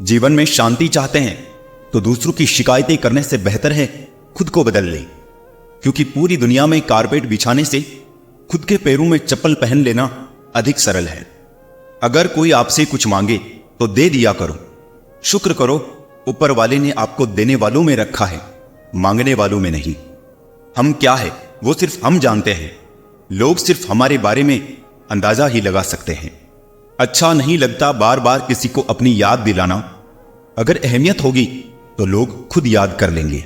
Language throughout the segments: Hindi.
जीवन में शांति चाहते हैं तो दूसरों की शिकायतें करने से बेहतर है खुद को बदल लें, क्योंकि पूरी दुनिया में कारपेट बिछाने से खुद के पैरों में चप्पल पहन लेना अधिक सरल है। अगर कोई आपसे कुछ मांगे तो दे दिया करो। शुक्र करो, ऊपर वाले ने आपको देने वालों में रखा है, मांगने वालों में नहीं। हम क्या है वो सिर्फ हम जानते हैं, लोग सिर्फ हमारे बारे में अंदाजा ही लगा सकते हैं। अच्छा नहीं लगता बार बार किसी को अपनी याद दिलाना। अगर अहमियत होगी तो लोग खुद याद कर लेंगे।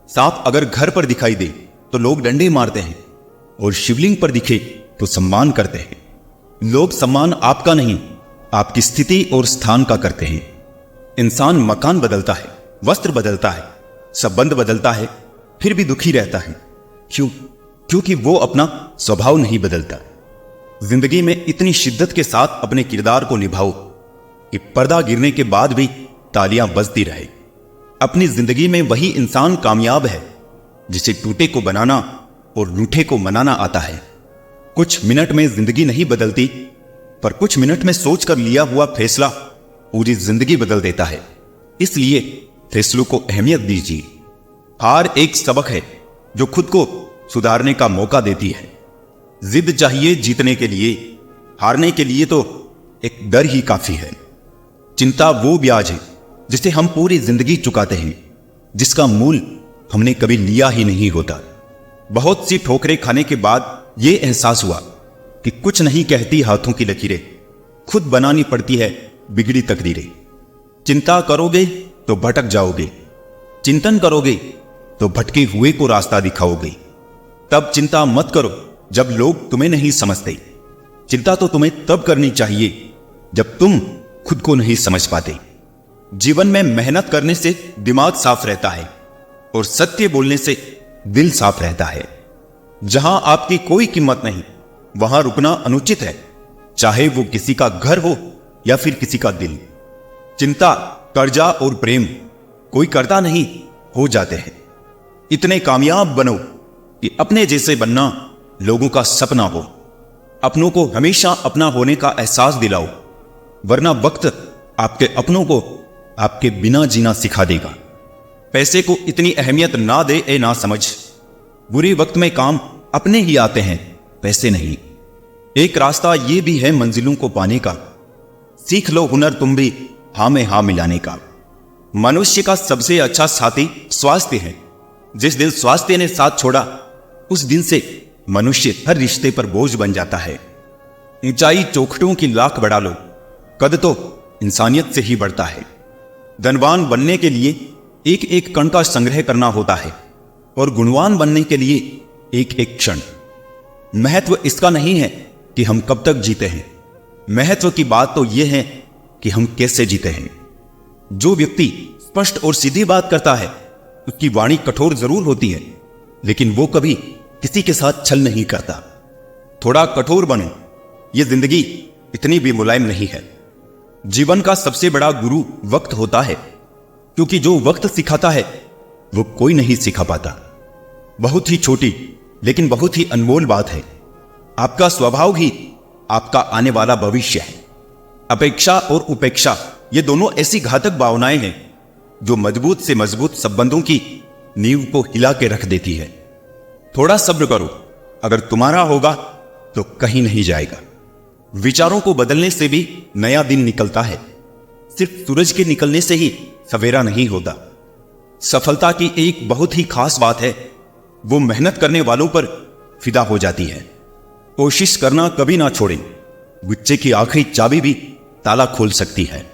सांप अगर घर पर दिखाई दे तो लोग डंडे मारते हैं, और शिवलिंग पर दिखे तो सम्मान करते हैं। लोग सम्मान आपका नहीं, आपकी स्थिति और स्थान का करते हैं। इंसान मकान बदलता है, वस्त्र बदलता है, संबंध बदलता है, फिर भी दुखी रहता है। क्यों? क्योंकि वो अपना स्वभाव नहीं बदलता। जिंदगी में इतनी शिद्दत के साथ अपने किरदार को निभाओ कि पर्दा गिरने के बाद भी तालियां बजती रहे। अपनी जिंदगी में वही इंसान कामयाब है जिसे टूटे को बनाना और रूठे को मनाना आता है। कुछ मिनट में जिंदगी नहीं बदलती, पर कुछ मिनट में सोचकर लिया हुआ फैसला पूरी जिंदगी बदल देता है। इसलिए फैसलों को अहमियत दीजिए। हार एक सबक है जो खुद को सुधारने का मौका देती है। जिद चाहिए जीतने के लिए, हारने के लिए तो एक डर ही काफी है। चिंता वो ब्याज है जिसे हम पूरी जिंदगी चुकाते हैं, जिसका मूल हमने कभी लिया ही नहीं होता। बहुत सी ठोकरें खाने के बाद यह एहसास हुआ कि कुछ नहीं कहती हाथों की लकीरें, खुद बनानी पड़ती है बिगड़ी तकदीरें। चिंता करोगे तो भटक जाओगे, चिंतन करोगे तो भटके हुए को रास्ता दिखाओगे। तब चिंता मत करो जब लोग तुम्हें नहीं समझते। चिंता तो तुम्हें तब करनी चाहिए जब तुम खुद को नहीं समझ पाते। जीवन में मेहनत करने से दिमाग साफ रहता है और सत्य बोलने से दिल साफ रहता है। जहां आपकी कोई कीमत नहीं, वहां रुकना अनुचित है, चाहे वो किसी का घर हो या फिर किसी का दिल। चिंता, कर्जा और प्रेम कोई करता नहीं, हो जाते हैं। इतने कामयाब बनो कि अपने जैसे बनना लोगों का सपना हो। अपनों को हमेशा अपना होने का एहसास दिलाओ, वरना वक्त आपके अपनों को आपके बिना जीना सिखा देगा। पैसे को इतनी अहमियत ना दे ए ना समझ। बुरे वक्त में काम अपने ही आते हैं, पैसे नहीं। एक रास्ता ये भी है मंजिलों को पाने का, सीख लो हुनर तुम भी हां में हां मिलाने का। मनुष्य का सबसे अच्छा साथी स्वास्थ्य है। जिस दिन स्वास्थ्य ने साथ छोड़ा, उस दिन से मनुष्य हर रिश्ते पर बोझ बन जाता है। ऊंचाई चौखटों की लाख बढ़ा लो, कद तो इंसानियत से ही बढ़ता है। धनवान बनने के लिए एक एक कण का संग्रह करना होता है, और गुणवान बनने के लिए एक एक क्षण। महत्व इसका नहीं है कि हम कब तक जीते हैं, महत्व की बात तो यह है कि हम कैसे जीते हैं। जो व्यक्ति स्पष्ट और सीधी बात करता है, उसकी वाणी कठोर जरूर होती है, लेकिन वो कभी किसी के साथ छल नहीं करता। थोड़ा कठोर बनो, यह जिंदगी इतनी भी मुलायम नहीं है। जीवन का सबसे बड़ा गुरु वक्त होता है, क्योंकि जो वक्त सिखाता है वो कोई नहीं सिखा पाता। बहुत ही छोटी लेकिन बहुत ही अनमोल बात है, आपका स्वभाव ही आपका आने वाला भविष्य है। अपेक्षा और उपेक्षा ये दोनों ऐसी घातक भावनाएं हैं जो मजबूत से मजबूत संबंधों की नींव को हिला के रख देती है। थोड़ा सब्र करो, अगर तुम्हारा होगा तो कहीं नहीं जाएगा। विचारों को बदलने से भी नया दिन निकलता है। सिर्फ सूरज के निकलने से ही सवेरा नहीं होता। सफलता की एक बहुत ही खास बात है, वो मेहनत करने वालों पर फिदा हो जाती है। कोशिश करना कभी ना छोड़ें, गुच्छे की आखिरी चाबी भी ताला खोल सकती है।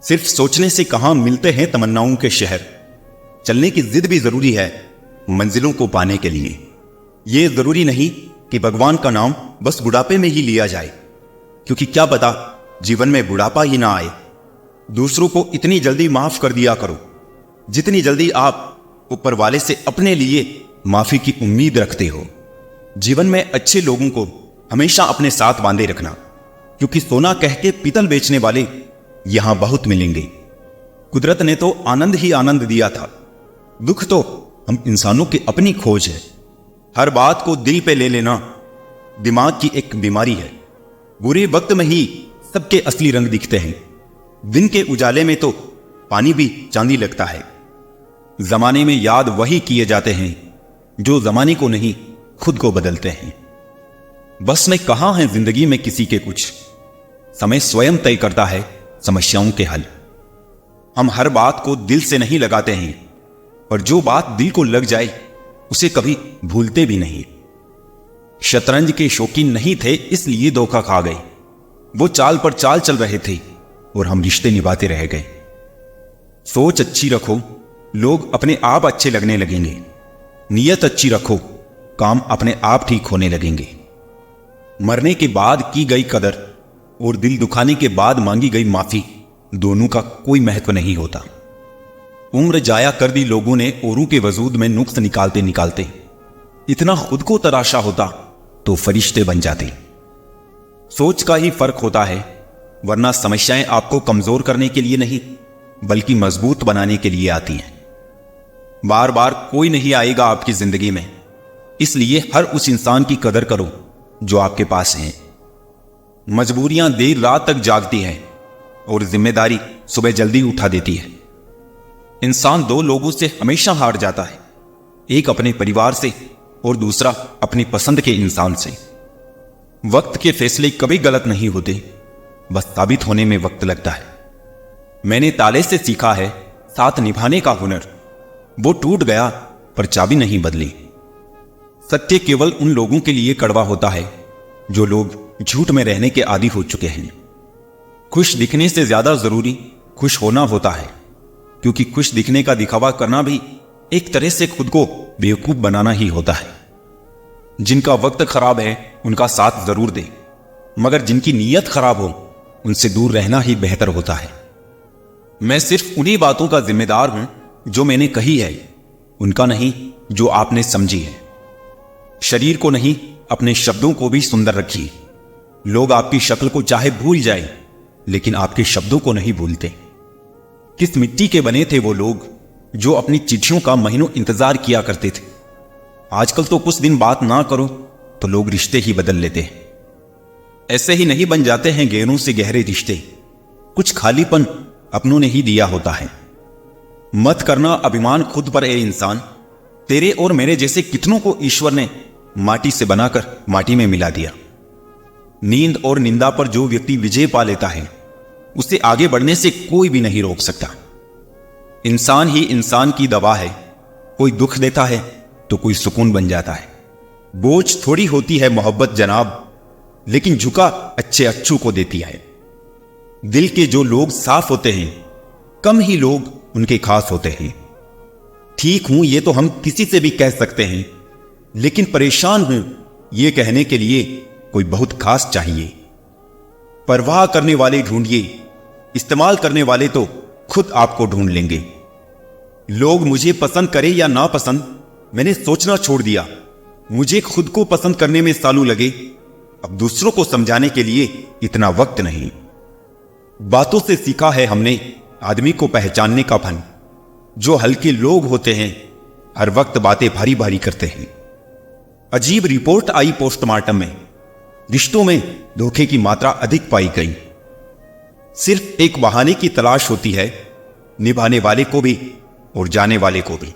सिर्फ सोचने से कहां मिलते हैं तमन्नाओं के शहर। चलने की जिद भी जरूरी है मंजिलों को पाने के लिए। यह जरूरी नहीं कि भगवान का नाम बस बुढ़ापे में ही लिया जाए, क्योंकि क्या पता जीवन में बुढ़ापा ही ना आए। दूसरों को इतनी जल्दी माफ कर दिया करो जितनी जल्दी आप ऊपर वाले से अपने लिए माफी की उम्मीद रखते हो। जीवन में अच्छे लोगों को हमेशा अपने साथ बांधे रखना, क्योंकि सोना कह के पीतल बेचने वाले यहां बहुत मिलेंगे। कुदरत ने तो आनंद ही आनंद दिया था, दुख तो हम इंसानों की अपनी खोज है। हर बात को दिल पे ले लेना दिमाग की एक बीमारी है। बुरे वक्त में ही सबके असली रंग दिखते हैं, दिन के उजाले में तो पानी भी चांदी लगता है। जमाने में याद वही किए जाते हैं जो जमाने को नहीं, खुद को बदलते हैं। बस में कहां है जिंदगी में किसी के कुछ, समय स्वयं तय करता है समस्याओं के हल। हम हर बात को दिल से नहीं लगाते हैं, और जो बात दिल को लग जाए उसे कभी भूलते भी नहीं। शतरंज के शौकीन नहीं थे इसलिए धोखा खा गए। वो चाल पर चाल चल रहे थे और हम रिश्ते निभाते रह गए। सोच अच्छी रखो, लोग अपने आप अच्छे लगने लगेंगे। नीयत अच्छी रखो, काम अपने आप ठीक होने लगेंगे। मरने के बाद की गई कदर और दिल दुखाने के बाद मांगी गई माफी, दोनों का कोई महत्व नहीं होता। उम्र जाया कर दी लोगों ने औरों के वजूद में नुक्स निकालते निकालते। इतना खुद को तराशा होता तो फरिश्ते बन जाते। सोच का ही फर्क होता है, वरना समस्याएं आपको कमजोर करने के लिए नहीं बल्कि मजबूत बनाने के लिए आती हैं। बार बार कोई नहीं आएगा आपकी जिंदगी में, इसलिए हर उस इंसान की कदर करो जो आपके पास है। मजबूरियां देर रात तक जागती हैं और जिम्मेदारी सुबह जल्दी उठा देती है। इंसान दो लोगों से हमेशा हार जाता है, एक अपने परिवार से और दूसरा अपनी पसंद के इंसान से। वक्त के फैसले कभी गलत नहीं होते, बस साबित होने में वक्त लगता है। मैंने ताले से सीखा है साथ निभाने का हुनर। वो टूट गया पर चाबी नहीं बदली। सत्य केवल उन लोगों के लिए कड़वा होता है जो लोग झूठ में रहने के आदी हो चुके हैं। खुश दिखने से ज्यादा जरूरी खुश होना होता है, क्योंकि खुश दिखने का दिखावा करना भी एक तरह से खुद को बेवकूफ बनाना ही होता है। जिनका वक्त खराब है उनका साथ जरूर दे, मगर जिनकी नीयत खराब हो उनसे दूर रहना ही बेहतर होता है। मैं सिर्फ उन्हीं बातों का जिम्मेदार हूं जो मैंने कही है, उनका नहीं जो आपने समझी है। शरीर को नहीं, अपने शब्दों को भी सुंदर रखिए। लोग आपकी शक्ल को चाहे भूल जाए, लेकिन आपके शब्दों को नहीं भूलते। किस मिट्टी के बने थे वो लोग जो अपनी चिट्ठियों का महीनों इंतजार किया करते थे। आजकल तो कुछ दिन बात ना करो तो लोग रिश्ते ही बदल लेते हैं। ऐसे ही नहीं बन जाते हैं गहरों से गहरे रिश्ते, कुछ खालीपन अपनों ने ही दिया होता है। मत करना अभिमान खुद पर है इंसान। तेरे और मेरे जैसे कितनों को ईश्वर ने माटी से बनाकर माटी में मिला दिया। नींद और निंदा पर जो व्यक्ति विजय पा लेता है उसे आगे बढ़ने से कोई भी नहीं रोक सकता। इंसान ही इंसान की दवा है, कोई दुख देता है तो कोई सुकून बन जाता है। बोझ थोड़ी होती है मोहब्बत जनाब, लेकिन झुका अच्छे अच्छू को देती है। दिल के जो लोग साफ होते हैं, कम ही लोग उनके खास होते हैं। ठीक हूं ये तो हम किसी से भी कह सकते हैं, लेकिन परेशान हूं ये कहने के लिए कोई बहुत खास चाहिए। परवाह करने वाले ढूंढिए, इस्तेमाल करने वाले तो खुद आपको ढूंढ लेंगे। लोग मुझे पसंद करें या ना पसंद, मैंने सोचना छोड़ दिया। मुझे खुद को पसंद करने में सालों लगे, अब दूसरों को समझाने के लिए इतना वक्त नहीं। बातों से सीखा है हमने आदमी को पहचानने का फन। जो हल्के लोग होते हैं हर वक्त बातें भारी भारी करते हैं। अजीब रिपोर्ट आई पोस्टमार्टम में, रिश्तों में धोखे की मात्रा अधिक पाई गई। सिर्फ एक बहाने की तलाश होती है, निभाने वाले को भी और जाने वाले को भी।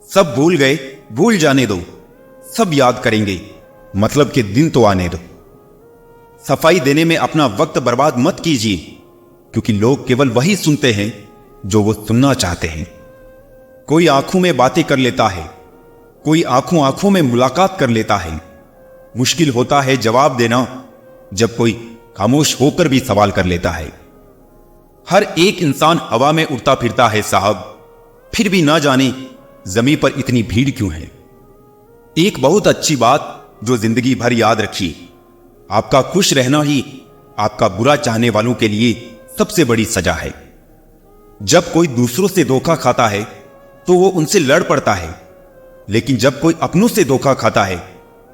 सब भूल गए, भूल जाने दो, सब याद करेंगे, मतलब के दिन तो आने दो। सफाई देने में अपना वक्त बर्बाद मत कीजिए, क्योंकि लोग केवल वही सुनते हैं जो वो सुनना चाहते हैं। कोई आंखों में बातें कर लेता है, कोई आंखों आंखों में मुलाकात कर लेता है। मुश्किल होता है जवाब देना जब कोई खामोश होकर भी सवाल कर लेता है। हर एक इंसान हवा में उड़ता फिरता है साहब, फिर भी ना जाने जमीन पर इतनी भीड़ क्यों है। एक बहुत अच्छी बात जो जिंदगी भर याद रखिए, आपका खुश रहना ही आपका बुरा चाहने वालों के लिए सबसे बड़ी सजा है। जब कोई दूसरों से धोखा खाता है तो वो उनसे लड़ पड़ता है, लेकिन जब कोई अपनों से धोखा खाता है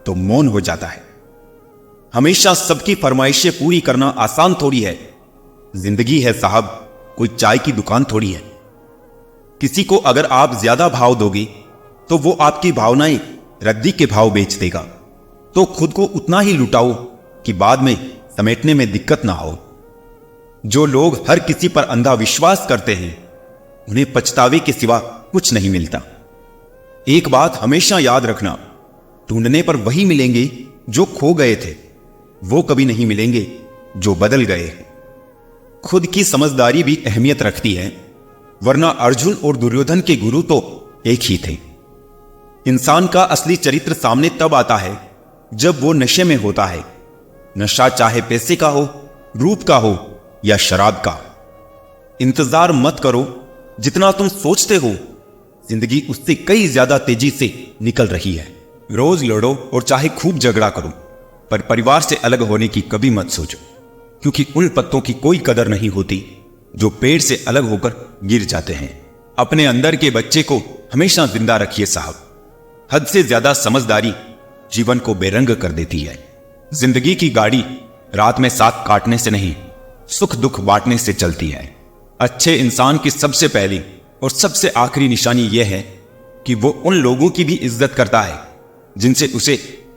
तो मौन हो जाता है। हमेशा सबकी फरमाइशें पूरी करना आसान थोड़ी है। जिंदगी है साहब, कोई चाय की दुकान थोड़ी है। किसी को अगर आप ज्यादा भाव दोगे तो वो आपकी भावनाएं रद्दी के भाव बेच देगा। तो खुद को उतना ही लुटाओ कि बाद में समेटने में दिक्कत ना हो। जो लोग हर किसी पर अंधा विश्वास करते हैं उन्हें पछतावे के सिवा कुछ नहीं मिलता। एक बात हमेशा याद रखना, ढूंढने पर वही मिलेंगे जो खो गए थे, वो कभी नहीं मिलेंगे जो बदल गए। खुद की समझदारी भी अहमियत रखती है, वरना अर्जुन और दुर्योधन के गुरु तो एक ही थे। इंसान का असली चरित्र सामने तब आता है जब वो नशे में होता है। नशा चाहे पैसे का हो, रूप का हो या शराब का। इंतजार मत करो, जितना तुम सोचते हो जिंदगी उससे कई ज्यादा तेजी से निकल रही है। रोज लड़ो और चाहे खूब झगड़ा करो, पर परिवार से अलग होने की कभी मत सोचो, क्योंकि उन पत्तों की कोई कदर नहीं होती जो पेड़ से अलग होकर गिर जाते हैं। अपने अंदर के बच्चे को हमेशा जिंदा रखिए साहब। हद से ज्यादा समझदारी जीवन को बेरंग कर देती है। जिंदगी की गाड़ी रात में साथ काटने से नहीं, सुख दुख बांटने से चलती है। अच्छे इंसान की सबसे पहली और सबसे आखिरी निशानी यह है कि वो उन लोगों की भी इज्जत करता है जिनसे उसे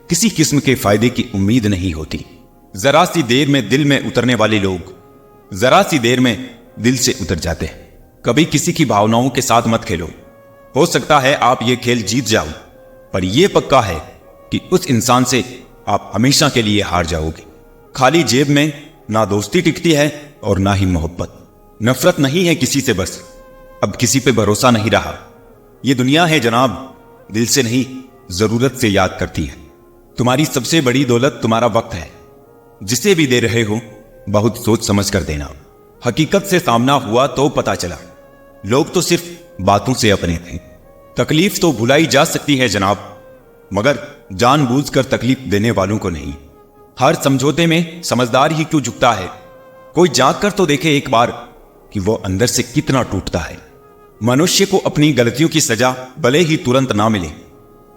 किसी किस्म के फायदे की उम्मीद नहीं होती। जरा सी देर में दिल में उतरने वाले लोग जरा सी देर में दिल से उतर जाते हैं। कभी किसी की भावनाओं के साथ मत खेलो। हो सकता है आप ये खेल जीत जाओ, पर यह पक्का है कि उस इंसान से आप हमेशा के लिए हार जाओगे। खाली जेब में ना दोस्ती टिकती है और ना ही मोहब्बत। नफरत नहीं है किसी से, बस अब किसी पे भरोसा नहीं रहा। यह दुनिया है जनाब, दिल से नहीं जरूरत से याद करती है। तुम्हारी सबसे बड़ी दौलत तुम्हारा वक्त है। जिसे भी दे रहे हो बहुत सोच समझ कर देना। हकीकत से सामना हुआ तो पता चला, लोग तो सिर्फ बातों से अपने थे। तकलीफ तो भुलाई जा सकती है जनाब, मगर जानबूझकर तकलीफ देने वालों को नहीं। हर समझौते में समझदार ही क्यों झुकता है? कोई जाग कर तो देखे एक बार कि वो अंदर से कितना टूटता है। मनुष्य को अपनी गलतियों की सजा भले ही तुरंत ना मिले,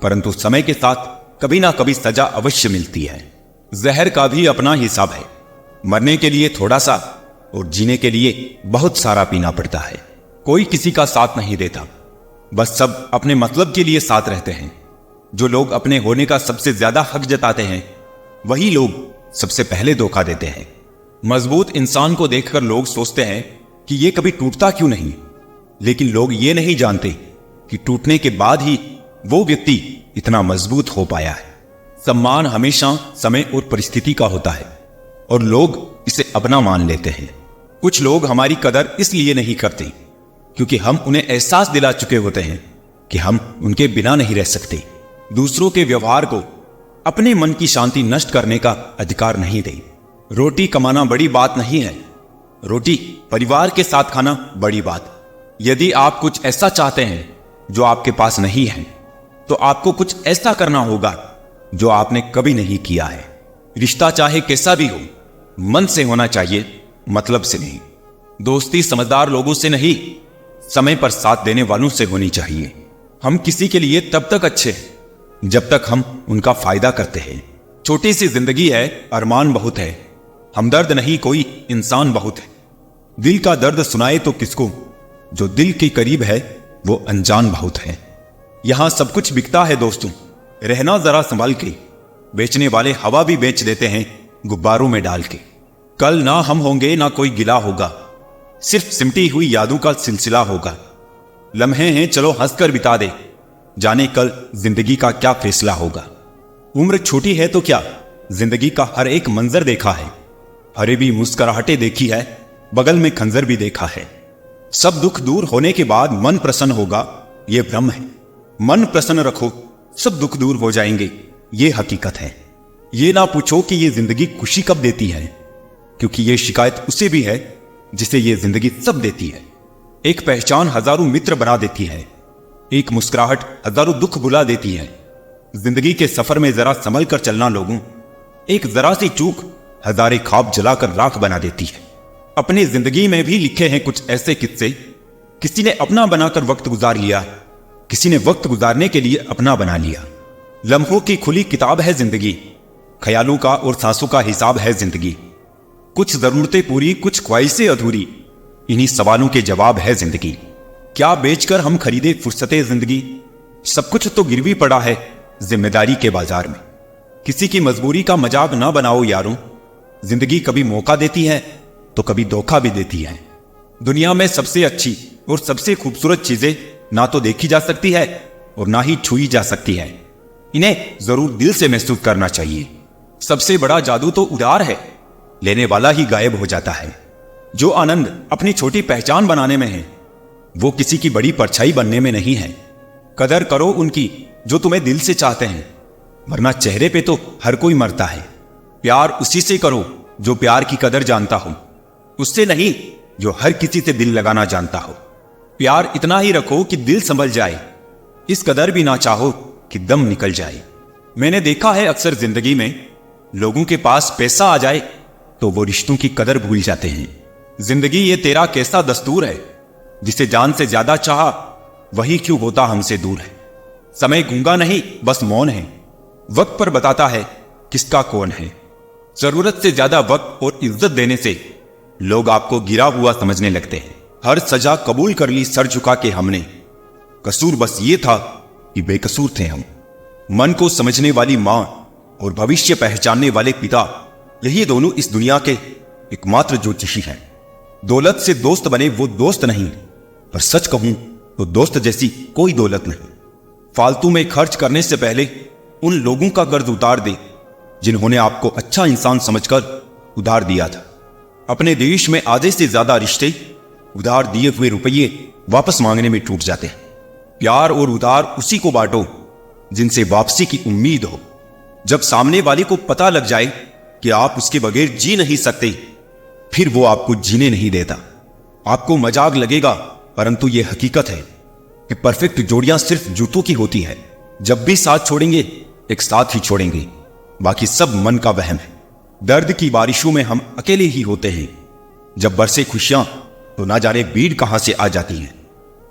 परंतु समय के साथ कभी ना कभी सजा अवश्य मिलती है। जहर का भी अपना हिसाब है। मरने के लिए थोड़ा सा और जीने के लिए बहुत सारा पीना पड़ता है। कोई किसी का साथ नहीं देता, बस सब अपने मतलब के लिए साथ रहते हैं। जो लोग अपने होने का सबसे ज्यादा हक जताते हैं, वही लोग सबसे पहले धोखा देते हैं। मजबूत इंसान को देखकर लोग सोचते हैं कि यह कभी टूटता क्यों नहीं, लेकिन लोग ये नहीं जानते कि टूटने के बाद ही वो व्यक्ति इतना मजबूत हो पाया है। सम्मान हमेशा समय और परिस्थिति का होता है और लोग इसे अपना मान लेते हैं। कुछ लोग हमारी कदर इसलिए नहीं करते क्योंकि हम उन्हें एहसास दिला चुके होते हैं कि हम उनके बिना नहीं रह सकते। दूसरों के व्यवहार को अपने मन की शांति नष्ट करने का अधिकार नहीं दे। रोटी कमाना बड़ी बात नहीं है, रोटी परिवार के साथ खाना बड़ी बात। यदि आप कुछ ऐसा चाहते हैं जो आपके पास नहीं है, तो आपको कुछ ऐसा करना होगा जो आपने कभी नहीं किया है। रिश्ता चाहे कैसा भी हो, मन से होना चाहिए, मतलब से नहीं। दोस्ती समझदार लोगों से नहीं, समय पर साथ देने वालों से होनी चाहिए। हम किसी के लिए तब तक अच्छे हैं जब तक हम उनका फायदा करते हैं। छोटी सी जिंदगी है, अरमान बहुत है, हमदर्द नहीं कोई इंसान बहुत है। दिल का दर्द सुनाए तो किसको, जो दिल के करीब है वो अनजान बहुत है। यहां सब कुछ बिकता है दोस्तों, रहना जरा संभाल के। बेचने वाले हवा भी बेच देते हैं गुब्बारों में डाल के। कल ना हम होंगे ना कोई गिला होगा, सिर्फ सिमटी हुई यादों का सिलसिला होगा। लम्हे हैं चलो हंसकर बिता दे, जाने कल जिंदगी का क्या फैसला होगा। उम्र छोटी है तो क्या, जिंदगी का हर एक मंजर देखा है। हरे भी मुस्कुराहटें देखी है, बगल में खंजर भी देखा है। सब दुख दूर होने के बाद मन प्रसन्न होगा, यह भ्रम है। मन प्रसन्न रखो, सब दुख दूर हो जाएंगे, यह हकीकत है। यह ना पूछो कि यह जिंदगी खुशी कब देती है, क्योंकि यह शिकायत उसे भी है जिसे यह जिंदगी सब देती है। एक पहचान हजारों मित्र बना देती है, एक मुस्कुराहट हजारों दुख भुला देती है। जिंदगी के सफर में जरा संभल कर चलना लोगों, एक जरा सी चूक हजारे ख्वाब जलाकर राख बना देती है। अपनी जिंदगी में भी लिखे हैं कुछ ऐसे किस्से, किसी ने अपना बनाकर वक्त गुजार लिया, किसी ने वक्त गुजारने के लिए अपना बना लिया। लम्हों की खुली किताब है जिंदगी, ख्यालों का और सांसों का हिसाब है जिंदगी। कुछ जरूरतें पूरी, कुछ ख्वाहिशें अधूरी, इन्हीं सवालों के जवाब है जिंदगी। क्या बेचकर हम खरीदे फुर्सते जिंदगी, सब कुछ तो गिरवी पड़ा है जिम्मेदारी के बाजार में। किसी की मजबूरी का मजाक ना बनाओ यारों, जिंदगी कभी मौका देती है तो कभी धोखा भी देती है। दुनिया में सबसे अच्छी और सबसे खूबसूरत चीजें ना तो देखी जा सकती है और ना ही छुई जा सकती है। इन्हें जरूर दिल से महसूस करना चाहिए। सबसे बड़ा जादू तो उधार है, लेने वाला ही गायब हो जाता है। जो आनंद अपनी छोटी पहचान बनाने में है, वो किसी की बड़ी परछाई बनने में नहीं है। कदर करो उनकी जो तुम्हें दिल से चाहते हैं, वरना चेहरे पे तो हर कोई मरता है। प्यार उसी से करो जो प्यार की कदर जानता हो, उससे नहीं जो हर किसी से दिल लगाना जानता हो। प्यार इतना ही रखो कि दिल संभल जाए, इस कदर भी ना चाहो कि दम निकल जाए। मैंने देखा है अक्सर जिंदगी में लोगों के पास पैसा आ जाए तो वो रिश्तों की कदर भूल जाते हैं। जिंदगी ये तेरा कैसा दस्तूर है, जिसे जान से ज्यादा चाहा वही क्यों होता हमसे दूर है। समय गूंगा नहीं बस मौन है, वक्त पर बताता है किसका कौन है। जरूरत से ज्यादा वक्त और इज्जत देने से लोग आपको गिरा हुआ समझने लगते हैं। हर सजा कबूल कर ली सर झुका के हमने, कसूर बस ये था कि बेकसूर थे हम। मन को समझने वाली मां और भविष्य पहचानने वाले पिता, यही दोनों इस दुनिया के एकमात्र ज्योतिषी हैं। दौलत से दोस्त बने वो दोस्त नहीं, पर सच कहूं तो दोस्त जैसी कोई दौलत नहीं। फालतू में खर्च करने से पहले उन लोगों का कर्ज उतार दे जिन्होंने आपको अच्छा इंसान समझकर उधार दिया था। अपने देश में आधे से ज्यादा रिश्ते उधार दिए हुए रुपये वापस मांगने में टूट जाते हैं। प्यार और उधार उसी को बांटो जिनसे वापसी की उम्मीद हो। जब सामने वाले को पता लग जाए कि आप उसके बगैर जी नहीं सकते, फिर वो आपको जीने नहीं देता। आपको मजाक लगेगा, परंतु यह हकीकत है कि परफेक्ट जोड़ियां सिर्फ जूतों की होती है। जब भी साथ छोड़ेंगे एक साथ ही छोड़ेंगे, बाकी सब मन का वहम है। दर्द की बारिशों में हम अकेले ही होते हैं, जब बरसे खुशियां तो ना जाने भीड़ कहां से आ जाती है।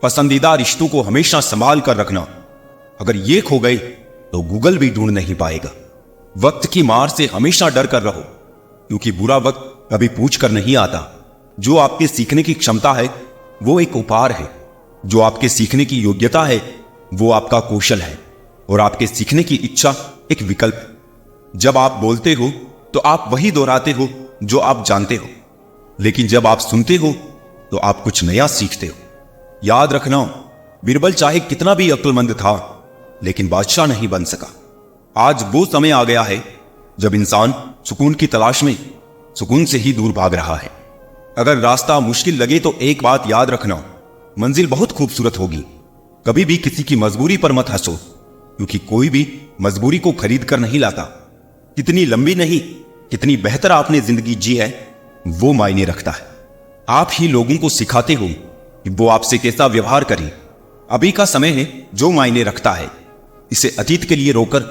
पसंदीदा रिश्तों को हमेशा संभाल कर रखना, अगर ये खो गए तो गूगल भी ढूंढ नहीं पाएगा। वक्त की मार से हमेशा डर कर रहो, क्योंकि बुरा वक्त कभी पूछ कर नहीं आता। जो आपके सीखने की क्षमता है वो एक उपहार है, जो आपके सीखने की योग्यता है वो आपका कौशल है, और आपके सीखने की इच्छा एक विकल्प। जब आप बोलते हो तो आप वही दोहराते हो जो आप जानते हो, लेकिन जब आप सुनते हो तो आप कुछ नया सीखते हो। याद रखना, बीरबल चाहे कितना भी अक्लमंद था, लेकिन बादशाह नहीं बन सका। आज वो समय आ गया है जब इंसान सुकून की तलाश में सुकून से ही दूर भाग रहा है। अगर रास्ता मुश्किल लगे तो एक बात याद रखना, मंजिल बहुत खूबसूरत होगी। कभी भी किसी की मजबूरी पर मत हंसो, क्योंकि कोई भी मजबूरी को खरीद कर नहीं लाता। कितनी लंबी नहीं, कितनी बेहतर आपने जिंदगी जी है वो मायने रखता है। आप ही लोगों को सिखाते हो कि वो आपसे कैसा व्यवहार करें। अभी का समय है जो मायने रखता है, इसे अतीत के लिए रोकर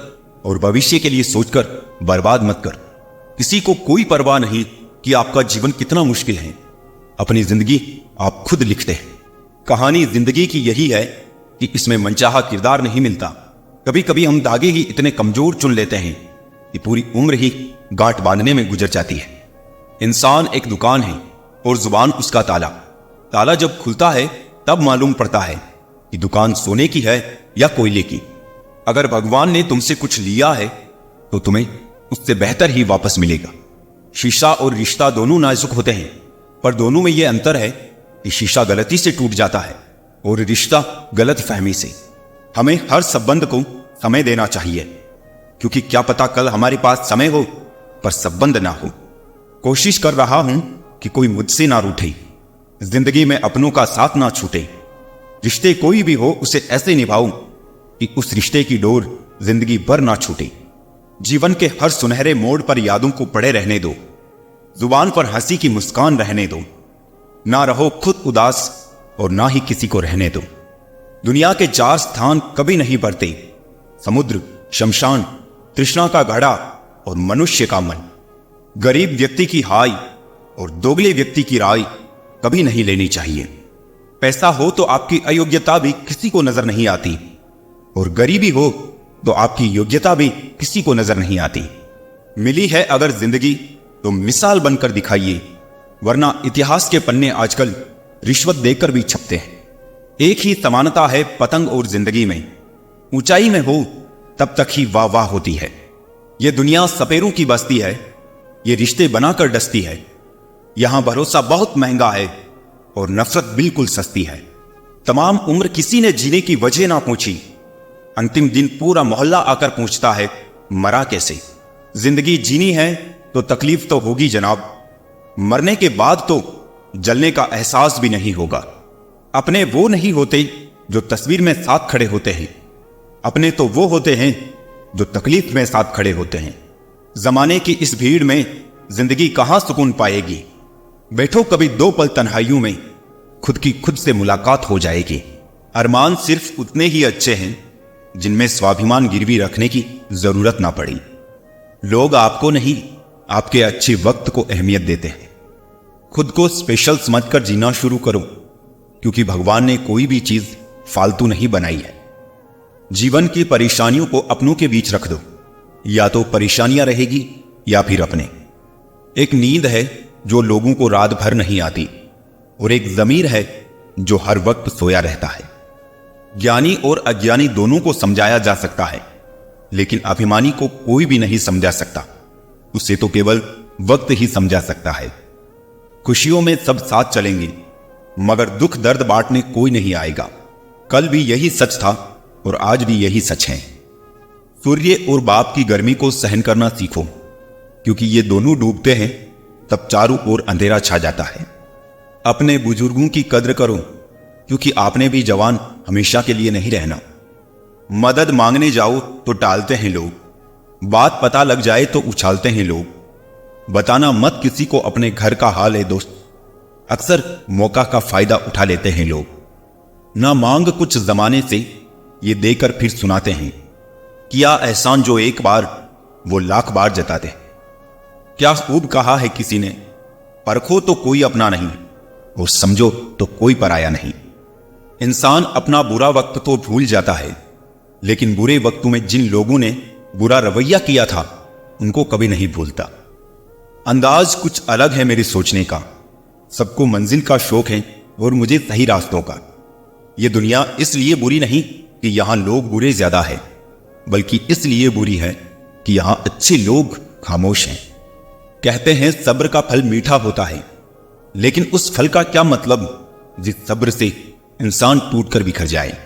और भविष्य के लिए सोचकर बर्बाद मत कर। किसी को कोई परवाह नहीं कि आपका जीवन कितना मुश्किल है। अपनी जिंदगी आप खुद लिखते हैं। कहानी जिंदगी की यही है कि इसमें मनचाहा किरदार नहीं मिलता। कभी कभी हम धागे ही इतने कमजोर चुन लेते हैं कि पूरी उम्र ही गांठ बांधने में गुजर जाती है। इंसान एक दुकान है और जुबान उसका ताला। ताला जब खुलता है तब मालूम पड़ता है कि दुकान सोने की है या कोयले की। अगर भगवान ने तुमसे कुछ लिया है तो तुम्हें उससे बेहतर ही वापस मिलेगा। शीशा और रिश्ता दोनों नाजुक होते हैं, पर दोनों में यह अंतर है कि शीशा गलती से टूट जाता है और रिश्ता गलत फहमी से। हमें हर संबंध को समय देना चाहिए, क्योंकि क्या पता कल हमारे पास समय हो पर संबंध ना हो। कोशिश कर रहा हूं कि कोई मुझसे ना रूठे, जिंदगी में अपनों का साथ ना छूटे। रिश्ते कोई भी हो उसे ऐसे निभाऊं कि उस रिश्ते की डोर जिंदगी भर ना छूटे। जीवन के हर सुनहरे मोड़ पर यादों को पड़े रहने दो, जुबान पर हंसी की मुस्कान रहने दो। ना रहो खुद उदास और ना ही किसी को रहने दो। दुनिया के 4 स्थान कभी नहीं बढ़ते, समुद्र, शमशान, तृष्णा का घड़ा और मनुष्य का मन। गरीब व्यक्ति की हाय और दोगले व्यक्ति की राय कभी नहीं लेनी चाहिए। पैसा हो तो आपकी अयोग्यता भी किसी को नजर नहीं आती, और गरीबी हो तो आपकी योग्यता भी किसी को नजर नहीं आती। मिली है अगर जिंदगी तो मिसाल बनकर दिखाइए, वरना इतिहास के पन्ने आजकल रिश्वत देकर भी छपते हैं। एक ही समानता है पतंग और जिंदगी में, ऊंचाई में हो तब तक ही वाह वाह होती है। यह दुनिया सपेरों की बस्ती है, ये रिश्ते बनाकर डसती है। यहां भरोसा बहुत महंगा है और नफरत बिल्कुल सस्ती है। तमाम उम्र किसी ने जीने की वजह ना पूछी, अंतिम दिन पूरा मोहल्ला आकर पूछता है मरा कैसे। जिंदगी जीनी है तो तकलीफ तो होगी जनाब, मरने के बाद तो जलने का एहसास भी नहीं होगा। अपने वो नहीं होते जो तस्वीर में साथ खड़े होते हैं, अपने तो वो होते हैं जो तकलीफ में साथ खड़े होते हैं। जमाने की इस भीड़ में जिंदगी कहां सुकून पाएगी। बैठो कभी 2 पल तन्हाइयों में, खुद की खुद से मुलाकात हो जाएगी। अरमान सिर्फ उतने ही अच्छे हैं जिनमें स्वाभिमान गिरवी रखने की जरूरत ना पड़ी। लोग आपको नहीं, आपके अच्छे वक्त को अहमियत देते हैं। खुद को स्पेशल समझकर जीना शुरू करो, क्योंकि भगवान ने कोई भी चीज फालतू नहीं बनाई है। जीवन की परेशानियों को अपनों के बीच रख दो, या तो परेशानियां रहेगी या फिर अपने। एक नींद है जो लोगों को रात भर नहीं आती, और एक जमीर है जो हर वक्त सोया रहता है। ज्ञानी और अज्ञानी दोनों को समझाया जा सकता है, लेकिन अभिमानी को कोई भी नहीं समझा सकता, उसे तो केवल वक्त ही समझा सकता है। खुशियों में सब साथ चलेंगे, मगर दुख दर्द बांटने कोई नहीं आएगा। कल भी यही सच था और आज भी यही सच है। सूर्य और बाप की गर्मी को सहन करना सीखो, क्योंकि ये दोनों डूबते हैं तब चारों ओर अंधेरा छा जाता है। अपने बुजुर्गों की कद्र करो, क्योंकि आपने भी जवान हमेशा के लिए नहीं रहना। मदद मांगने जाओ तो टालते हैं लोग, बात पता लग जाए तो उछालते हैं लोग। बताना मत किसी को अपने घर का हाल है दोस्त, अक्सर मौका का फायदा उठा लेते हैं लोग। ना मांग कुछ जमाने से, ये देकर फिर सुनाते हैं, किया एहसान जो एक बार वो लाख बार जताते हैं। क्या खूब कहा है किसी ने, परखो तो कोई अपना नहीं और समझो तो कोई पराया नहीं। इंसान अपना बुरा वक्त तो भूल जाता है, लेकिन बुरे वक्तों में जिन लोगों ने बुरा रवैया किया था उनको कभी नहीं भूलता। अंदाज कुछ अलग है मेरे सोचने का। सबको मंजिल का शौक है और मुझे सही रास्तों का। यह दुनिया इसलिए बुरी नहीं कि यहां लोग बुरे ज्यादा है, बल्कि इसलिए बुरी है कि यहां अच्छे लोग खामोश हैं। कहते हैं सब्र का फल मीठा होता है, लेकिन उस फल का क्या मतलब जिस सब्र से इंसान टूटकर बिखर जाए।